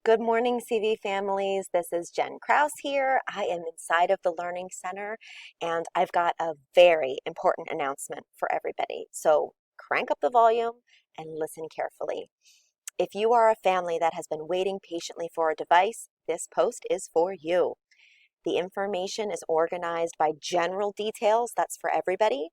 Good morning, CV families. This is Jen Krause here. I am inside of the Learning Center, and I've got a very important announcement for everybody. So crank up the volume and listen carefully. If you are a family that has been waiting patiently for a device, this post is for you. The information is organized by general details, that's for everybody,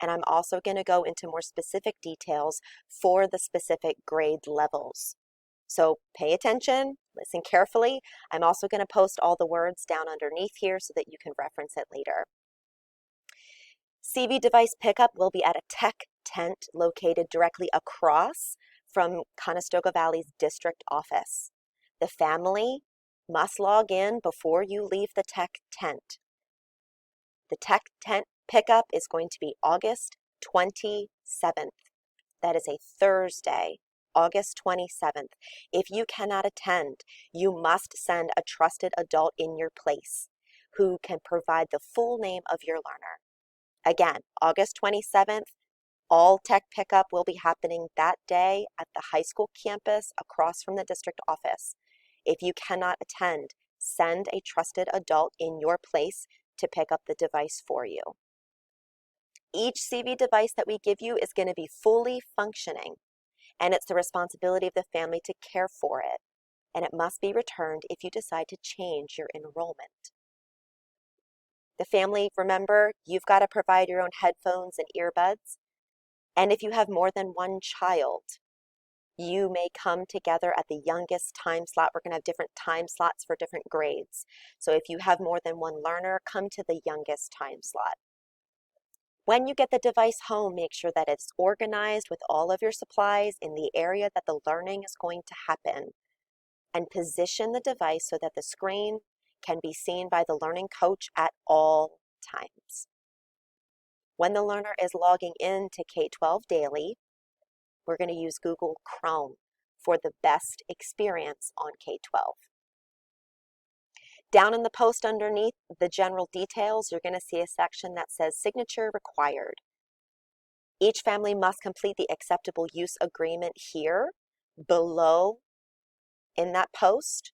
and I'm also going to go into more specific details for the specific grade levels. So pay attention, listen carefully. I'm also going to post all the words down underneath here so that you can reference it later. CV device pickup will be at a tech tent located directly across from Conestoga Valley's district office. The family must log in before you leave the tech tent. The tech tent pickup is going to be August 27th. That is a Thursday. August 27th. If you cannot attend, you must send a trusted adult in your place who can provide the full name of your learner. Again, August 27th, all tech pickup will be happening that day at the high school campus across from the district office. If you cannot attend, send a trusted adult in your place to pick up the device for you. Each CV device that we give you is going to be fully functioning, and it's the responsibility of the family to care for it, and it must be returned if you decide to change your enrollment. The family, remember, you've got to provide your own headphones and earbuds, and if you have more than one child, you may come together at the youngest time slot. We're going to have different time slots for different grades. So if you have more than one learner, come to the youngest time slot. When you get the device home, make sure that it's organized with all of your supplies in the area that the learning is going to happen, and position the device so that the screen can be seen by the learning coach at all times. When the learner is logging in to K-12 Daily, we're going to use Google Chrome for the best experience on K-12. Down in the post underneath the general details, you're going to see a section that says signature required. Each family must complete the acceptable use agreement here below in that post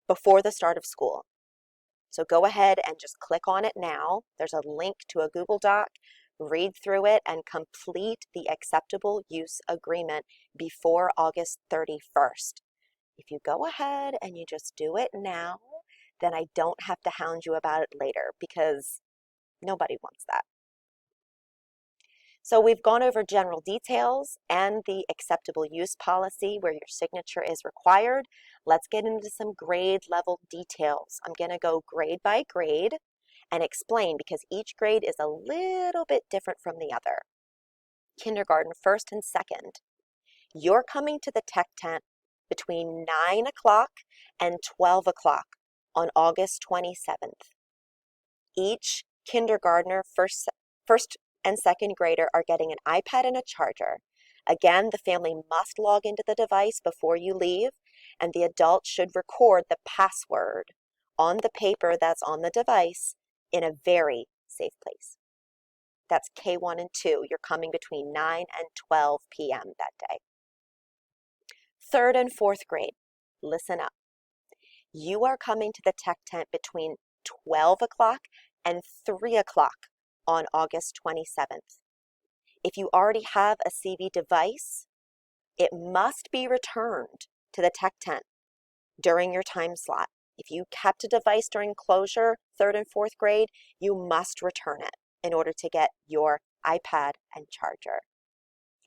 before the start of school. So go ahead and just click on it now. There's a link to a Google Doc. Read through it and complete the acceptable use agreement before August 31st. If you go ahead and you just do it now, then I don't have to hound you about it later, because nobody wants that. So we've gone over general details and the acceptable use policy where your signature is required. Let's get into some grade level details. I'm going to go grade by grade and explain, because each grade is a little bit different from the other. Kindergarten, first and second. You're coming to the tech tent between 9 o'clock and 12 o'clock on August 27th. Each kindergartner, first and second grader, are getting an iPad and a charger. Again, the family must log into the device before you leave, and the adult should record the password on the paper that's on the device in a very safe place. That's K1 and 2. You're coming between 9 and 12 p.m. that day. Third and fourth grade, listen up. You are coming to the tech tent between 12 o'clock and 3 o'clock on August 27th. If you already have a CV device, it must be returned to the tech tent during your time slot. If you kept a device during closure, third and fourth grade, you must return it in order to get your iPad and charger.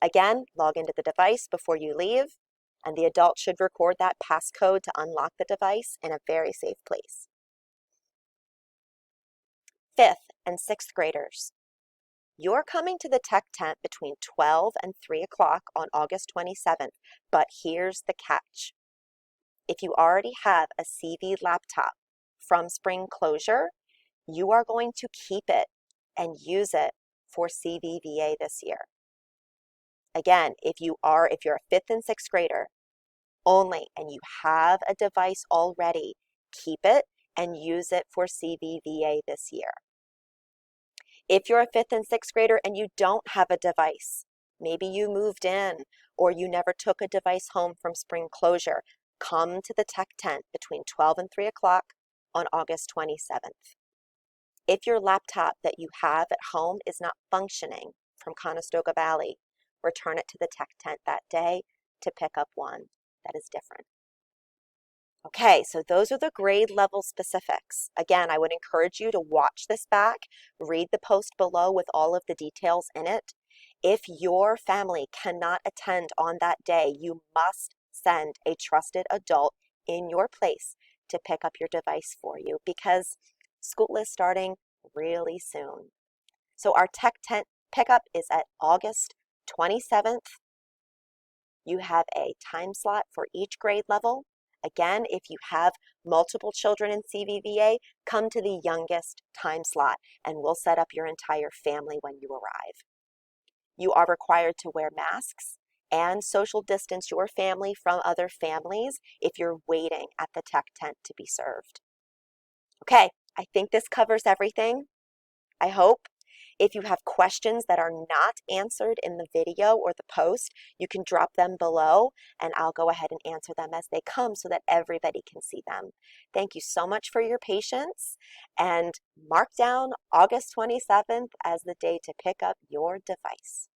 Again, log into the device before you leave, and the adult should record that passcode to unlock the device in a very safe place. Fifth and sixth graders, you're coming to the tech tent between 12 and 3 o'clock on August 27th, but here's the catch. If you already have a CV laptop from spring closure, you are going to keep it and use it for CVVA this year. Again, if you're a fifth and sixth grader only and you have a device already, keep it and use it for CVVA this year. If you're a fifth and sixth grader and you don't have a device, maybe you moved in or you never took a device home from spring closure, come to the tech tent between 12 and 3 o'clock on August 27th. If your laptop that you have at home is not functioning from Conestoga Valley, return it to the tech tent that day to pick up one that is different. Okay, so those are the grade level specifics. Again, I would encourage you to watch this back, read the post below with all of the details in it. If your family cannot attend on that day, you must send a trusted adult in your place to pick up your device for you because school is starting really soon. So our tech tent pickup is at August 27th. You have a time slot for each grade level. Again, if you have multiple children in CVVA, come to the youngest time slot and we'll set up your entire family when you arrive. You are required to wear masks and social distance your family from other families if you're waiting at the tech tent to be served. Okay, I think this covers everything, I hope. If you have questions that are not answered in the video or the post, you can drop them below and I'll go ahead and answer them as they come so that everybody can see them. Thank you so much for your patience and mark down August 27th as the day to pick up your device.